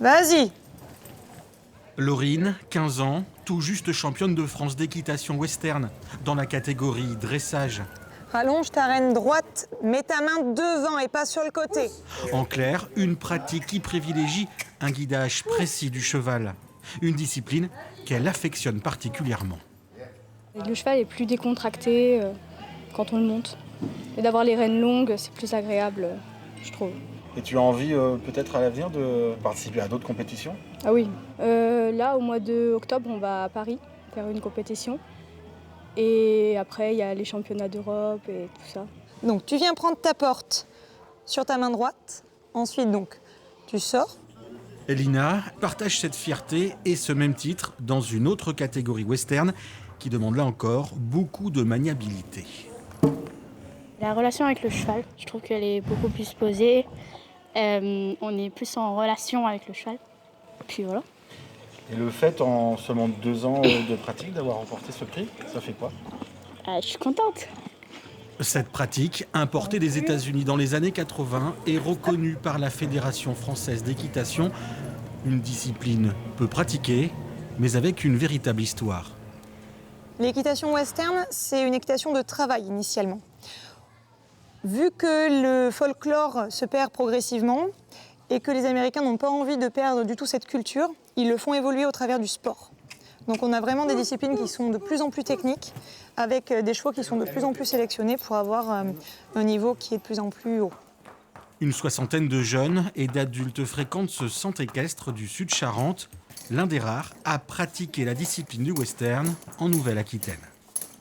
Vas-y. Laurine, 15 ans, tout juste championne de France d'équitation western dans la catégorie dressage. Allonge ta reine droite, mets ta main devant et pas sur le côté. En clair, une pratique qui privilégie un guidage précis du cheval. Une discipline qu'elle affectionne particulièrement. Le cheval est plus décontracté quand on le monte. Et d'avoir les rênes longues, c'est plus agréable, je trouve. Et tu as envie peut-être à l'avenir de participer à d'autres compétitions? Ah oui. Là, au mois d'octobre, on va à Paris faire une compétition. Et après, il y a les championnats d'Europe et tout ça. Donc tu viens prendre ta porte sur ta main droite. Ensuite, donc, tu sors. Elina partage cette fierté et ce même titre dans une autre catégorie western qui demande là encore beaucoup de maniabilité. La relation avec le cheval, je trouve qu'elle est beaucoup plus posée. On est plus en relation avec le cheval. Puis voilà. Et le fait, en seulement 2 ans de pratique, d'avoir remporté ce prix, ça fait quoi? Je suis contente. Cette pratique, importée des États-Unis dans les années 80, est reconnue par la Fédération française d'équitation. Une discipline peu pratiquée, mais avec une véritable histoire. L'équitation western, c'est une équitation de travail initialement. Vu que le folklore se perd progressivement et que les Américains n'ont pas envie de perdre du tout cette culture, ils le font évoluer au travers du sport. Donc on a vraiment des disciplines qui sont de plus en plus techniques, avec des chevaux qui sont de plus en plus sélectionnés pour avoir un niveau qui est de plus en plus haut. Une soixantaine de jeunes et d'adultes fréquentent ce centre équestre du Sud Charente, l'un des rares à pratiquer la discipline du western en Nouvelle-Aquitaine.